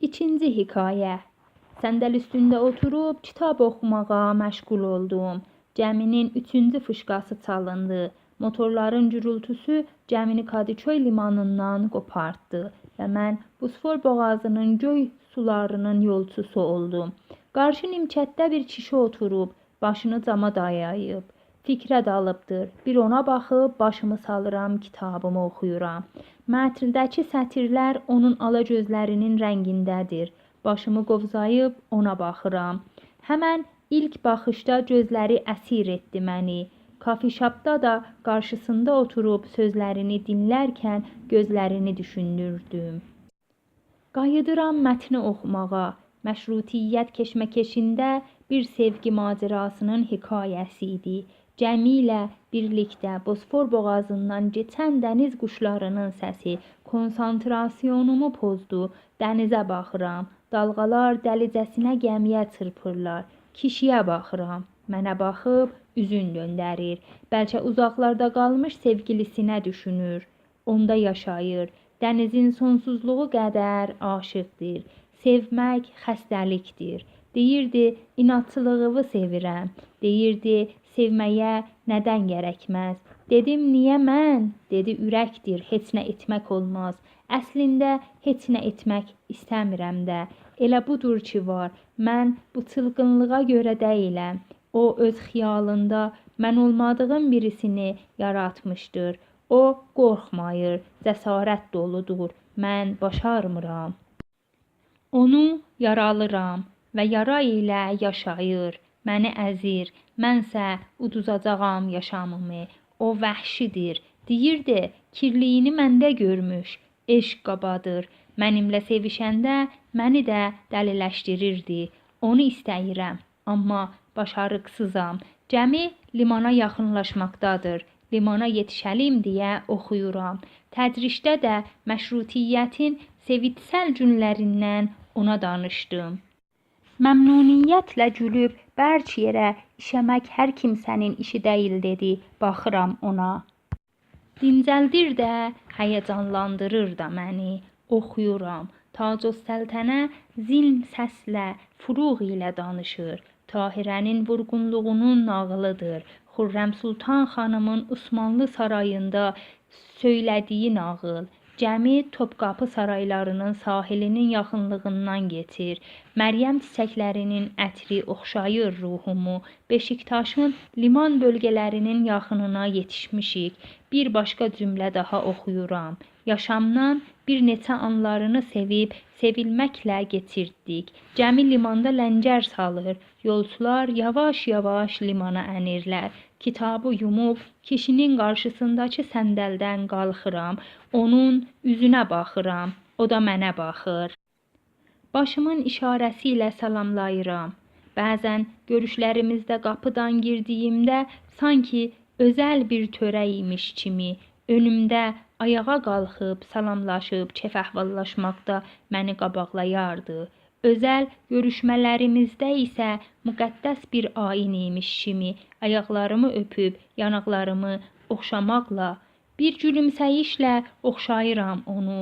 İkinci hikayə. Səndəl üstündə oturub kitab oxumağa məşğul oldum. Gəminin 3-cü fışqası çalındı. Motorların gürültüsü gəmini Kadıköy limanından qopartdı və mən Bosfor boğazının göy sularının yolçusu oldum. Qarşı nimçətdə bir kişi oturub, başını cama dayayıb. Fikrə dalıbdır. Bir ona baxıb başımı salıram, kitabımı oxuyuram. Mətndəki sətirlər onun ala gözlərinin rəngindədir. Başımı qovzayıb ona baxıram. Həmən ilk baxışda gözləri əsir etdi məni. Kafişapda da qarşısında oturub sözlərini dinlərkən gözlərini düşündürdüm. Qayıdıram mətni oxumağa. Məşrutiyyət keşməkeşində bir sevgi macərasının hekayəsi idi. Gəmi ilə birlikdə Bosfor boğazından keçən dəniz quşlarının səsi konsantrasiyonumu pozdu. Dənizə baxıram. Dalğalar dəlicəsinə gəmiyə çırpırlar. Kişiyə baxıram. Mənə baxıb üzün döndərir. Bəlkə uzaqlarda qalmış sevgilisinə düşünür. Onda yaşayır. Dənizin sonsuzluğu qədər aşıqdır. Sevmək xəstəlikdir. Deyirdi, inadçılığımı sevirəm. Deyirdi, sevməyə nədən gərəkməz. Dedim, niyə mən? Dedi, ürəkdir, heç nə etmək olmaz. Əslində, heç nə etmək istəmirəm də. Elə budur ki var, mən bu çılğınlığa görə deyiləm. O, öz xiyalında mən olmadığım birisini yaratmışdır. O, qorxmayır, cəsarət doludur. Mən başarmıram. Onu yaralıram və yara ilə yaşayır. Məni əzir, mənsə uduzacağam yaşamımı. O vəhşidir. Deyirdi, kirliyini məndə görmüş. Eşq qabadır. Mənimlə sevişəndə məni də dəliləşdirirdi. Onu istəyirəm, amma başarıqsızam. Gəmi limana yaxınlaşmaqdadır. Limana yetişəlim deyə oxuyuram. Tədrişdə də məşrutiyyətin sevitsəl günlərindən ona danışdım. Məmnuniyyətlə gülüb bərk yerə işəmək hər kimsənin işi deyil dedi. Baxıram ona. Dincəldir də, həyəcanlandırır da məni. Oxuyuram. Tac-ı-Səltənə zil səslə, furuğ ilə danışır. Tahirənin vurğunluğunun nağılıdır. Xürrəm Sultan xanımın Osmanlı sarayında söylədiyi nağıl. Gəmi Topqapı saraylarının sahilinin yaxınlığından geçir. Məryəm çiçəklərinin ətri oxşayır ruhumu. Beşiktaşın liman bölgələrinin yaxınına yetişmişik. Bir başqa cümlə daha oxuyuram. Yaşamdan bir neçə anlarını sevib, sevilməklə geçirdik. Gəmi limanda ləngər salır. Yolçular yavaş-yavaş limana ənirlər. Kitabı yumub kişinin qarşısındakı səndəldən qalxıram. Onun üzünə baxıram. O da mənə baxır. Başımın işarəsi ilə salamlayıram. Bəzən görüşlərimizdə qapıdan girdiyimdə sanki özəl bir törə imiş kimi önümdə ayağa qalxıb salamlaşıb kef-əhvallaşmaqda məni qabaqlayardı. Özəl görüşmələrimizdə isə müqəddəs bir ayin imiş kimi ayaqlarımı öpüb yanaqlarımı oxşamaqla bir gülümsəyişlə oxşayıram onu.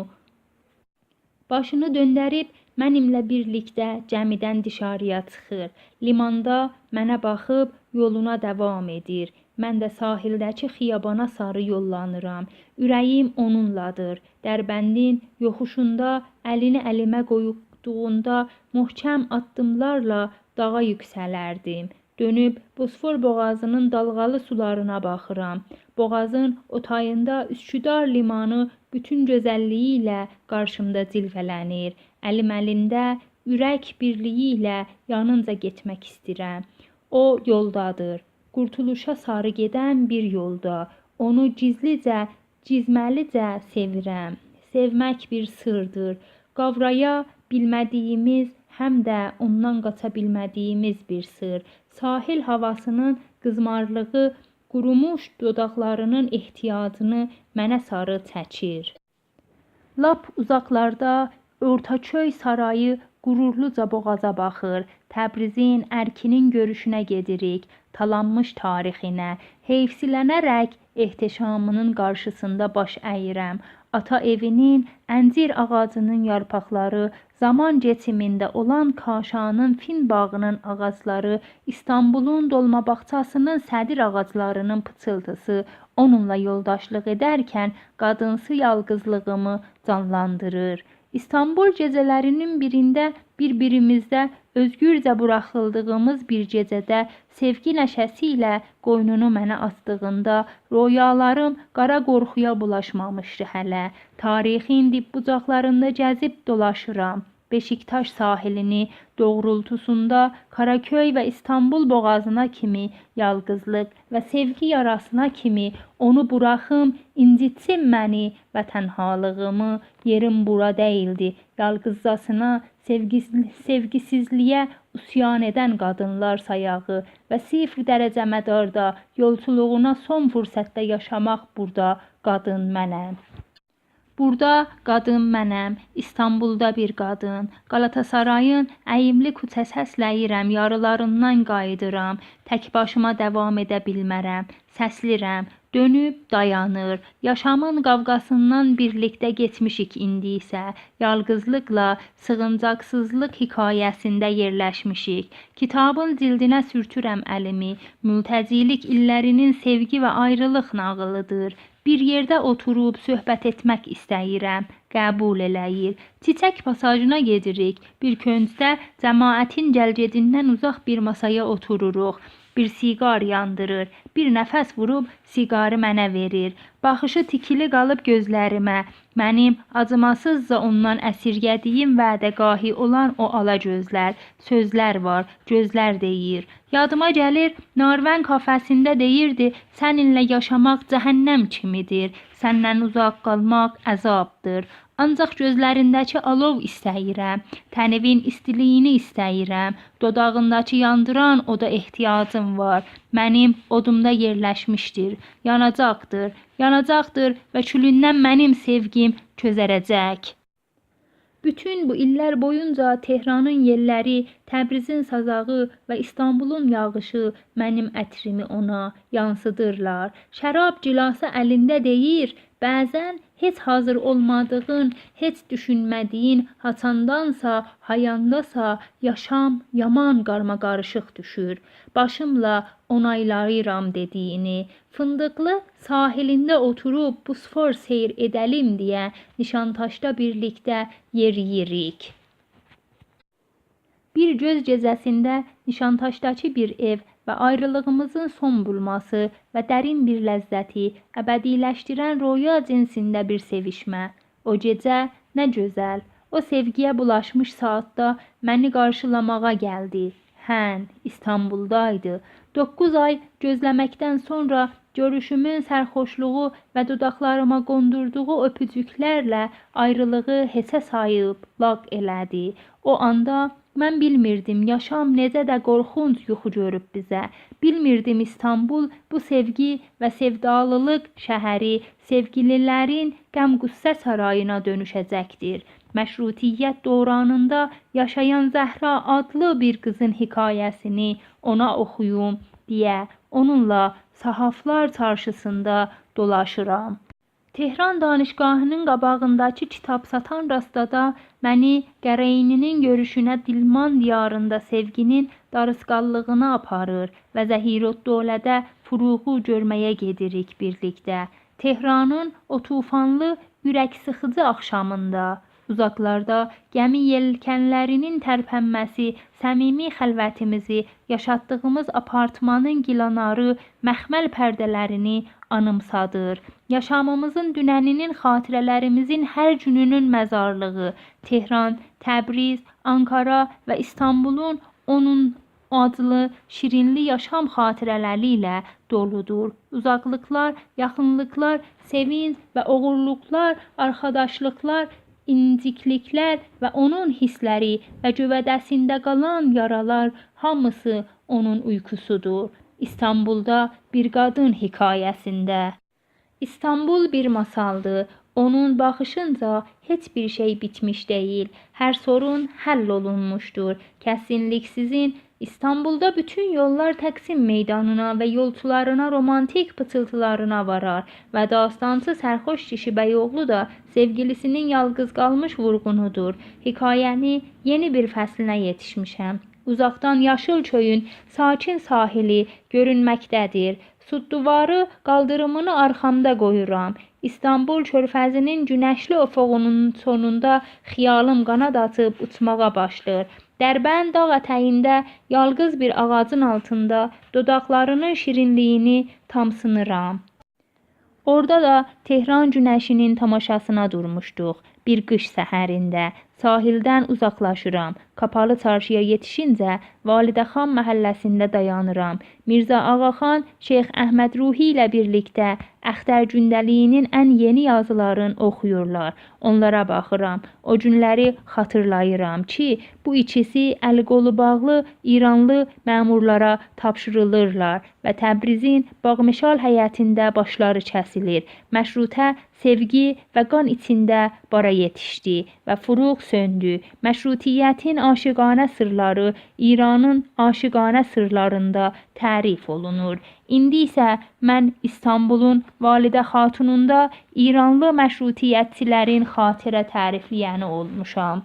Başını döndərib mənimlə birlikdə gəmidən dışarıya çıxır. Limanda mənə baxıb yoluna davam edir. Mən də sahildəki xiyabana sarı yollanıram. Ürəyim onunladır. Dərbəndin yoxuşunda əlini əlimə qoyduğunda möhkəm addımlarla dağa yüksələrdim. Dönüb Bosfor boğazının dalğalı sularına baxıram. Boğazın o tayında Üsküdar limanı bütün gözəlliyi ilə qarşımda cilvələnir. Əlim əlində ürək birliyi ilə yanınca getmək istəyirəm. O yoldadır. Qurtuluşa sarı gedən bir yolda. Onu gizlicə, cizməlicə sevirəm. Sevmək bir sırdır. Qavraya bilmədiyimiz, həm də ondan qaça bilmədiyimiz bir sır. Sahil havasının qızmarlığı qurumuş dodaqlarının ehtiyacını mənə sarı çəkir. Lap uzaqlarda Ortaköy sarayı qürurluca boğaza baxır. Təbrizin ərkinin görüşünə gedirik. Talanmış tarixinə, heyfsilənərək ehtişamının qarşısında baş əyirəm. ata evinin, əncir ağacının yarpaqları, zaman keçimində olan Kaşanın fin bağının ağacları, İstanbulun dolma bağçasının sədir ağaclarının pıçıltısı onunla yoldaşlıq edərkən qadınsı yalqızlığımı canlandırır. İstanbul gecələrinin birində bir-birimizdə özgürcə buraxıldığımız bir gecədə sevgi nəşəsi ilə qoynunu mənə asdığında röyalarım qara qorxuya bulaşmamışdı hələ. Tarixin dib bucaqlarında gəzib dolaşıram. Beşiktaş sahilini doğrultusunda Karaköy və İstanbul boğazına kimi yalqızlıq və sevgi yarasına kimi onu buraxım, incitsin məni və tənhalığımı, yerim bura deyildi. Yalqızcasına sevgisizliyə üsyan edən qadınlar sayağı və 0 dərəcə mədarda yolçuluğuna son fürsətdə yaşamaq burada qadın mənəm. Burada qadın mənəm, İstanbulda bir qadın, Qalatasarayın əyimli küçə səsləyirəm, yarılarından qayıdıram, tək başıma davam edə bilmərəm, səslirəm, dönüb dayanır, yaşamın qavqasından birlikdə geçmişik indi isə, yalqızlıqla sığıncaqsızlıq hekayəsində yerləşmişik. Kitabın cildinə sürtürəm əlimi, mültəcilik illərinin sevgi və ayrılıq nağılıdır. Bir yerdə oturub söhbət etmək istəyirəm, qəbul eləyir. Çiçək pasajına gedirik, bir köncdə cəmaətin gəlgedindən uzaq bir masaya otururuq. Bir siqar yandırır, bir nəfəs vurub siqarı mənə verir. Baxışı tikili qalıb gözlərimə, mənim acımasızca ondan əsirgədiyim vədəqahi olan o ala gözlər, sözlər var, gözlər deyir. Yadıma gəlir, Narvən kafəsində deyirdi, səninlə yaşamaq cəhənnəm kimidir, səndən uzaq qalmaq əzabdır. Ancaq gözlərindəki alov istəyirəm, tənivin istiliyini istəyirəm, dodağındakı yandıran oda ehtiyacım var. Mənim odumda yerləşmişdir, yanacaqdır və külündən mənim sevgim közərəcək. Bütün bu illər boyunca Tehranın yelləri, Təbrizin sazağı və İstanbulun yağışı mənim ətrimi ona yansıdırlar. Şərab gilası əlində deyir, bəzən heç hazır olmadığın, heç düşünmədiyin haçandansa, hayandasa yaşam yaman qarmaqarışıq düşür. Başımla onaylayıram dediyini, fındıqlı sahilində oturub Bosfor seyr edəlim deyə Nişantaşda birlikdə yeriyirik. Bir göz gecəsində Nişantaşdakı bir ev və ayrılığımızın son bulması və dərin bir ləzzəti əbədiləşdirən röya cinsində bir sevişmə. O gecə nə gözəl, o sevgiyə bulaşmış saatda məni qarşılamağa gəldi. Hən, İstanbuldaydı. 9 ay gözləməkdən sonra görüşümün sərxoşluğu və dodaqlarıma qondurduğu öpücüklərlə ayrılığı heçə sayıb laq elədi. O anda mən bilmirdim yaşam necə də qorxunc yuxu görüb bizə. Bilmirdim İstanbul bu sevgi və sevdalılıq şəhəri sevgililərin qəm-qüssə sarayına dönüşəcəkdir. Məşrutiyyət dövründə yaşayan Zəhra adlı bir qızın hekayəsini ona oxuyum deyə onunla Sahaflar çarşısında dolaşıram. Tehran danışgahının qabağındakı kitab satan rastada məni Qəreyninin görüşünə Dilman diyarında sevginin darısqallığına aparır və Zəhirəddövlədə Furuğu görməyə gedirik birlikdə. Tehranın o tufanlı, ürək sıxıcı axşamında, uzaqlarda gəmi yelkənlərinin tərpənməsi, səmimi xəlvətimizi, yaşatdığımız apartmanın gilanarı, məxməl pərdələrini anımsadır. Yaşamımızın dünəninin xatirələrimizin hər gününün məzarlığı, Tehran, Təbriz, Ankara və İstanbulun onun adlı, şirinli yaşam xatirələri ilə doludur. Uzaqlıqlar, yaxınlıqlar, sevinç və uğurluqlar, arkadaşlıqlar, incikliklər və onun hissləri və gövədəsində qalan yaralar hamısı onun uykusudur. İstanbulda bir qadın hekayəsində. İstanbul bir masaldır. Onun baxışınca heç bir şey bitmiş değil. Hər sorun həll olunmuşdur. Kəsinliksizin İstanbulda bütün yollar Taksim meydanına ve yolcularına romantik pıtıltılarına varar ve dastansı sərxoş kişi Bəyoğlu da sevgilisinin yalqız qalmış vurğunudur. Hikayəni yeni bir fəslinə yetişmişəm. Uzaqdan yaşıl çöyün sakin sahili görünməkdədir. Sudduvarı qaldırımını arxamda qoyuram. İstanbul körfəzinin günəşli ofoğunun sonunda xiyalım qanad atıb uçmağa başlayır. Dərbənd dağ ətəyində yalqız bir ağacın altında dodaqlarının şirinliyini tamsınıram. Orada da Tehran günəşinin tamaşasına durmuşduq. Bir qış səhərində sahildən uzaqlaşıram. Kapalı çarşıya yetişincə Validəxan məhəlləsində dayanıram. Mirzə Ağaxan Şeyx Əhməd Ruhi ilə birlikdə Əxtər gündəliyinin ən yeni yazılarını oxuyurlar. Onlara baxıram. O günləri xatırlayıram ki, bu ikisi əli qolu bağlı İranlı məmurlara tapşırılırlar və Təbrizin Bağmeşal həyətində başları kəsilir. Məşrutə sevgi və qan içində bara yetişdi və furuq söndü. Məşrutiyyətin aşiqanə sırları İranın aşiqanə sırlarında tərif olunur. İndi isə mən İstanbulun Validə Xatununda İranlı məşrutiyyətçilərin xatirə tərifləyəni olmuşam.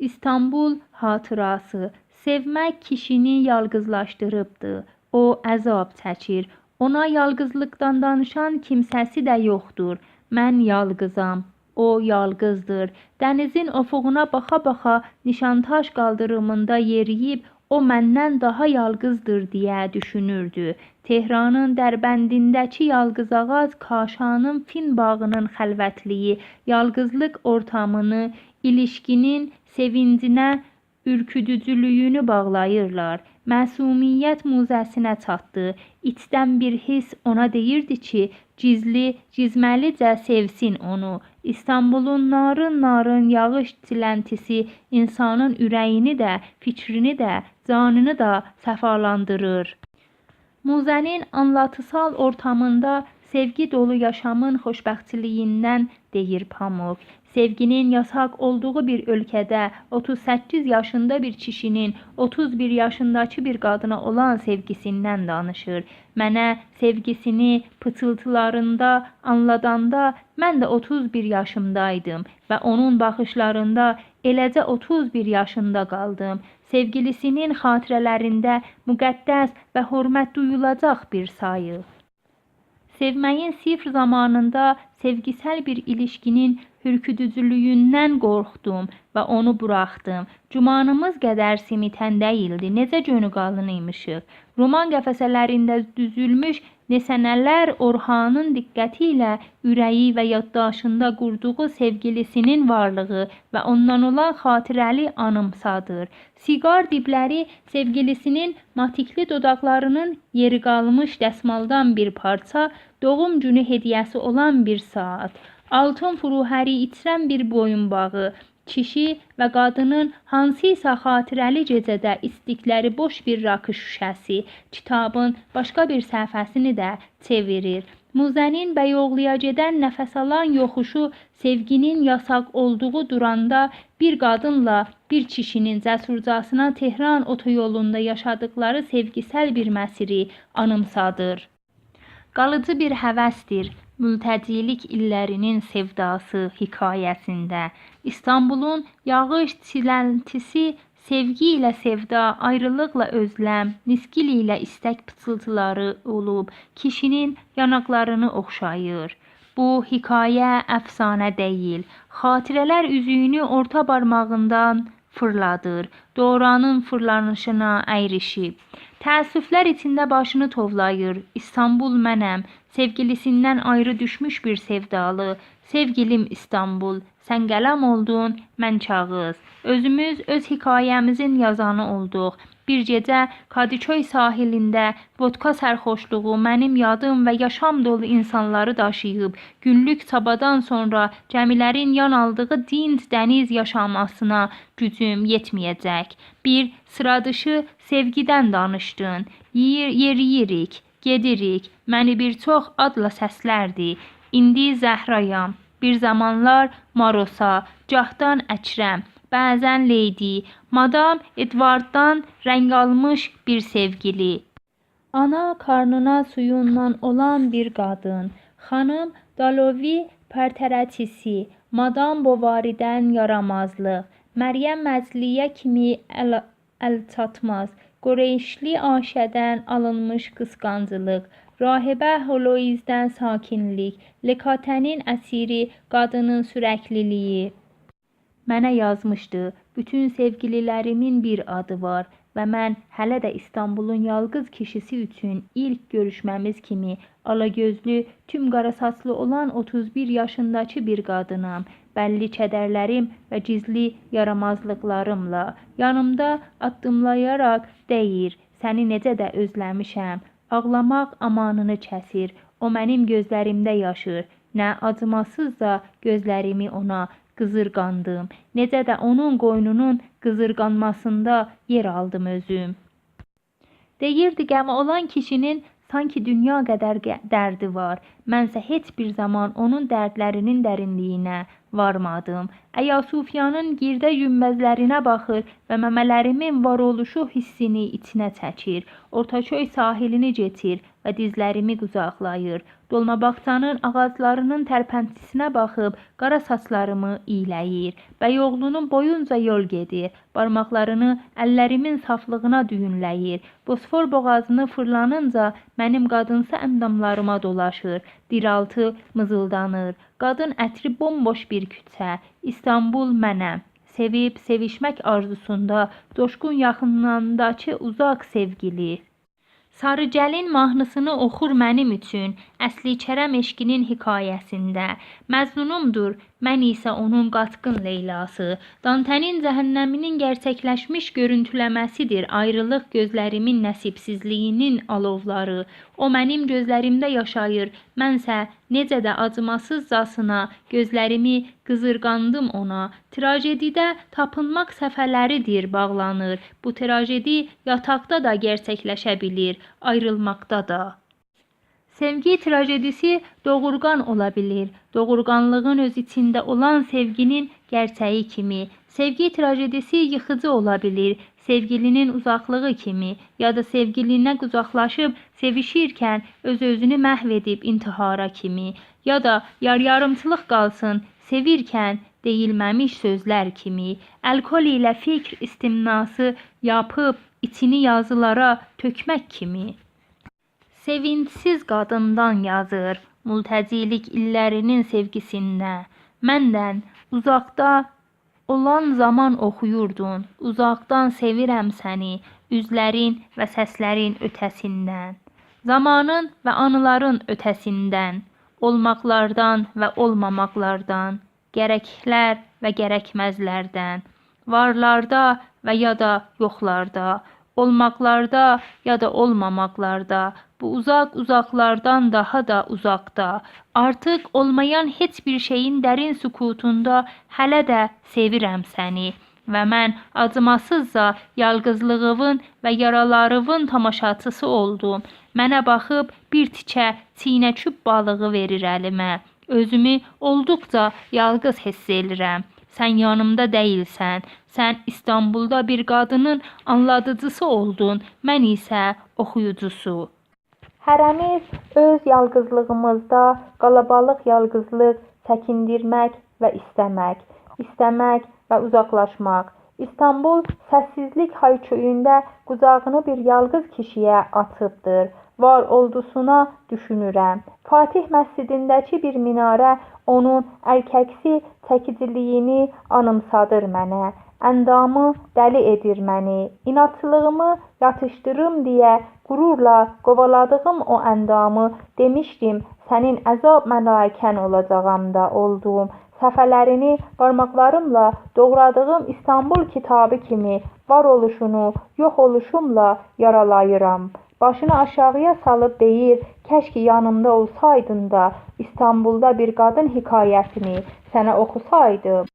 İstanbul hatırası. Sevmək kişini yalqızlaşdırıbdı. O əzab çəkir. Ona yalqızlıqdan danışan kimsəsi də yoxdur. Mən yalqızam. O yalqızdır. Dənizin ofuğuna baxa-baxa Nişantaş qaldırımında yeriyib o məndən daha yalqızdır deyə düşünürdü. Tehranın Dərbəndindəki yalqız ağac Kaşanın Fin bağının xəlvətliyi, yalqızlıq ortamını, ilişkinin sevincinə, ürküdücülüyünü bağlayırlar. Məsumiyyət muzəsinə çatdı. İçdən bir his ona deyirdi ki, cizməlicə sevsin onu. İstanbulun narın yağış çiləntisi insanın ürəyini də, fikrini də, canını da səfalandırır. Muzənin anlatısal ortamında sevgi dolu yaşamın xoşbəxtliyindən deyir Pamuk. Sevginin yasak olduğu bir ölkədə 38 yaşında bir kişinin 31 yaşındakı bir qadına olan sevgisindən danışır. Mənə sevgisini pıçıltılarında anladanda mən də 31 yaşımdaydım və onun baxışlarında eləcə 31 yaşında qaldım. Sevgilisinin xatirələrində müqəddəs və hörmət duyulacaq bir sayı. Sevməyin sifr zamanında sevgisel bir ilişkinin hürküdücülüyündən qorxdum və onu buraxdım. Cumanımız qədər simitən deyildi, necə gönü qalın imişik. Roman qəfəsələrində düzülmüş neçənələr Orxanın diqqəti ilə ürəyi və yaddaşında qurduğu sevgilisinin varlığı və ondan olan xatirəli anımsadır. Siqar dibləri sevgilisinin matikli dodaqlarının yeri qalmış dəsmaldan bir parça, doğum günü hediyəsi olan bir saat, altın furuhəri içrən bir boyunbağı, kişi və qadının hansıysa xatirəli gecədə istikləri boş bir rakı şüşəsi, kitabın başqa bir səhifəsini də çevirir. Muzənin Bəyoğluya gedən nəfəs alan yoxuşu sevginin yasak olduğu duranda bir qadınla bir kişinin cəsurcasına Tehran otoyolunda yaşadıkları sevgisel bir məsiri anımsadır. Qalıcı bir həvəsdir. Mültəcilik illərinin sevdası hikayəsində İstanbulun yağış çiləntisi sevgi ilə sevda, ayrılıqla özləm, niskil ilə istək pıçıltıları olub kişinin yanaqlarını oxşayır. Bu hikayə əfsanə deyil. Xatirələr üzüyünü orta barmağından fırladır. Doğranın fırlanışına əyrişib. Təəssüflər içində başını tovlayır. İstanbul mənəm. Sevgilisindən ayrı düşmüş bir sevdalı. Sevgilim İstanbul. Sən qələm oldun, mən kağız. Özümüz öz hikayəmizin yazanı olduq. Bir gecə Kadıköy sahilində vodka sərxoşluğu mənim yadım və yaşam dolu insanları daşıyıb, günlük çabadan sonra gəmilərin yan aldığı dinc dəniz yaşamasına gücüm yetməyəcək. Bir sıradışı sevgidən danışdın. Yeriyirik, gedirik. Məni bir çox adla səslərdi. İndi Zəhrayam. Bir zamanlar Marosa, cahdan Əkrəm, bəzən Leydi, Madam Edvarddan rəng almış bir sevgili. Ana karnına suyundan olan bir qadın, xanım Dalovi Parteratisi, Madam Bovary'dən yaramazlıq, Məryəm Məzliyə kimi əlçatmaz, Qureyşli Aşədən alınmış qısqanclıq, Rahibə Holoizdən sakinlik, Lekatənin əsiri qadının sürəkliliyi. Mənə yazmışdı, bütün sevgililərimin bir adı var və mən hələ də İstanbulun yalqız kişisi üçün ilk görüşməmiz kimi alagözlü, tüm qara saçlı olan 31 yaşındakı bir qadınam. Bəlli kədərlərim və gizli yaramazlıqlarımla yanımda addımlayaraq deyir, səni necə də özləmişəm. Ağlamaq amanını kəsir, o mənim gözlərimdə yaşır. Nə acımasızca gözlərimi ona qızırqandım, necə də onun qoynunun qızırqanmasında yer aldım özüm. Deyirdi qəmi olan kişinin sanki dünya qədər dərdi var. Mənsə heç bir zaman onun dərdlərinin dərinliyinə varmadım. Əyasufyanın girdə günbəzlərinə baxır və məmələrimin varoluşu hissini içinə çəkir. Ortaköy sahilini getir və dizlərimi qucaqlayır. Dolmabağçanın ağaclarının tərpəntisinə baxıb qara saçlarımı iyləyir. Bəyoğlunun boyunca yol gedir. Barmaqlarını əllərimin saflığına düyünləyir. Bosfor boğazını fırlanınca mənim qadınsa əndamlarıma dolaşır. Diraltı mızıldanır. Qadın ətri bomboş bir küçə. İstanbul mənəm. Sevib sevişmək arzusunda coşqun yaxınlandakı uzaq sevgili. Sarı gəlin mahnısını oxur mənim üçün, Əsli Kərəm eşqinin hekayəsində. Məzlunumdur, mən isə onun qaçqın Leylası. Dantenin cəhənnəminin gerçəkləşmiş görüntüləməsidir ayrılıq gözlərimin nəsibsizliyinin alovları. O mənim gözlərimdə yaşayır, mənsə necə də acımasızcasına gözlərimi qızırqandım ona. Trajedidə tapınmaq səfərləridir bağlanır. Bu trajedi yataqda da gerçəkləşə bilir, ayrılmaqda da. Sevgi trajedisi doğurgan ola bilir. Doğurganlığın öz içində olan sevginin gerçəyi kimi. Sevgi trajedisi yıxıcı ola bilir. Sevgilinin uzaqlığı kimi ya da sevgilinə qucaqlaşıb sevişirkən öz-özünü məhv edib intihara kimi ya da yarımçılıq qalsın sevirkən deyilməmiş sözlər kimi. Əlkol ilə fikr istimnası yapıb içini yazılara tökmək kimi. Sevinçsiz qadından yazır, mültəcilik illərinin sevgisində. Məndən uzaqda olan zaman oxuyurdun, uzaqdan sevirəm səni, üzlərin və səslərin ötəsindən. Zamanın və anıların ötəsindən, olmaqlardan və olmamaqlardan, gərəklər və gərəkməzlərdən, varlarda və ya da yoxlarda, olmaqlarda ya da olmamaqlarda, bu uzaqlardan daha da uzaqda, artıq olmayan heç bir şeyin dərin sükutunda hələ də sevirəm səni və mən acımasızca yalqızlığımın və yaralarımın tamaşaçısı oldum. Mənə baxıb bir tikə çiynəküb balığı verir əlimə. Özümü olduqca yalqız hiss edirəm. Sən yanımda deyilsən. Sən İstanbulda bir qadının anladıcısı oldun. Mən isə oxuyucusu. Hərəmiz öz yalqızlığımızda qalabalıq yalqızlıq çəkindirmək və istəmək. İstəmək və uzaqlaşmaq. İstanbul səssizlik hayköyündə qucağını bir yalqız kişiyə açıbdır. Var oldusuna düşünürəm. Fatih məscidindəki bir minarə onun ərkəksi çəkiciliyini anımsadır mənə. Əndamı dəli edir məni. İnatçılığımı yatışdırım deyə qürurla qovaladığım o əndamı demişdim. Sənin əzab mələkən olacağam da oldum. Səfələrini barmaqlarımla doğradığım İstanbul kitabı kimi var oluşunu yox oluşumla yaralayıram. Başını aşağıya salıb deyir, kəşki yanımda olsaydın da İstanbulda bir qadın hekayəsini sənə oxusaydım.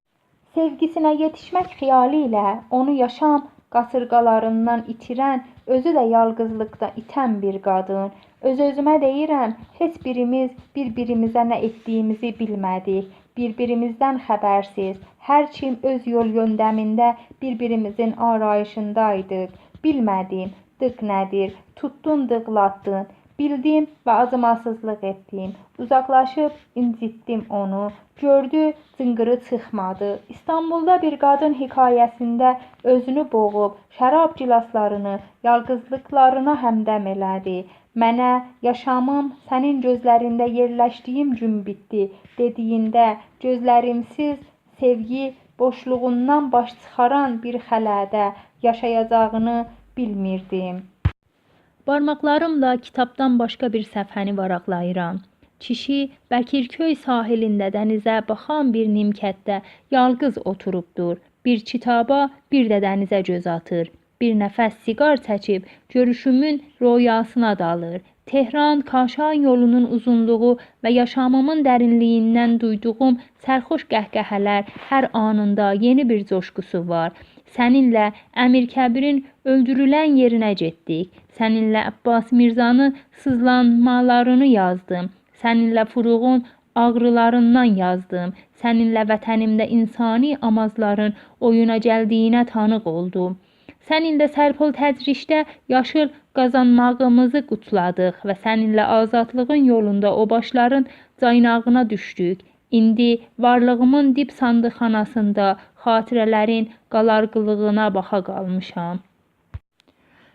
Sevgisinə yetişmək xiyali ilə onu yaşam qasırğalarından itirən, özü də yalqızlıqda itən bir qadın. Öz-özümə deyirəm, heç birimiz bir-birimizə nə etdiyimizi bilmədik. bir-birimizdən xəbərsiz, hər kim öz yol yöndəmində bir-birimizin arayışındaydıq. Bilmədim, dıq nədir, tutdun, dığlatdın. Bildim və acımasızlıq etdim. Uzaqlaşıb incitdim onu. Gördü, cınqırı çıxmadı. İstanbulda bir qadın hekayəsində özünü boğub, şərab gilaslarını yalqızlıqlarına həmdəm elədi. Mənə yaşamım sənin gözlərində yerləşdiyim gün bitdi dediyində gözlərimsiz sevgi boşluğundan baş çıxaran bir xələdə yaşayacağını bilmirdim. Barmaqlarımla kitabdan başqa bir səhifəni varaqlayıram. Kişi Bəkirköy sahilində dənizə baxan bir nimkətdə yalqız oturubdur. Bir kitaba, bir də dənizə göz atır. Bir nəfəs siqar çəkib görüşümün röyasına dalır. Tehran, Kaşan yolunun uzunluğu və yaşamımın dərinliyindən duyduğum sərxoş qəhqəhələr hər anında yeni bir coşqusu var. Səninlə Əmir Kəbirin öldürülən yerinə getdik. Səninlə Abbas Mirzanı sızlanmalarını yazdım. Səninlə Furuğun ağrılarından yazdım. Səninlə vətənimdə insani amazların oyuna gəldiyinə tanıq oldum. Səninlə Sərpol Təcrişdə yaşıl qazanmağımızı qutladıq və səninlə azadlığın yolunda o başların caynağına düşdük. İndi varlığımın dib sandıqxanasında xatirələrin qalarqılığına baxa qalmışam.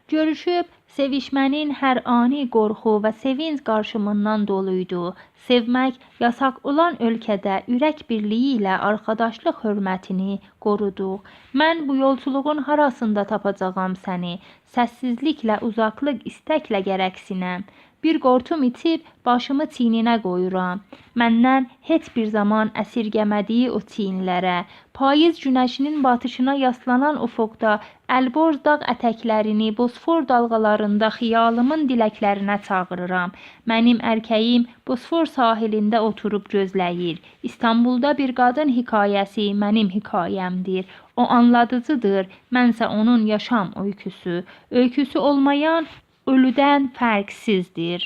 Görüşüb sevişmənin hər ani qorxu və sevinc qarşımından doluydu. Sevmək yasaq olan ölkədə ürək birliyi ilə arkadaşlıq hörmətini qoruduq. Mən bu yolculuğun harasında tapacağam səni? Səssizliklə, uzaqlıq, istəklə gərəksinəm. Bir qorxum itib başımı çiyninə qoyuram. Məndən heç bir zaman əsirgəmədiyi o çiyinlərə, payız günəşinin batışına yaslanan ufuqda əlborz dağ ətəklərini Bosfor dalğalarında xiyalımın diləklərinə çağırıram. Mənim ərkəyim Bosfor sahilində oturub gözləyir. İstanbulda bir qadın hekayəsi mənim hekayəmdir. O anladıcıdır, mənsə onun yaşam öyküsü. Öyküsü olmayan ölüdən fərqsizdir.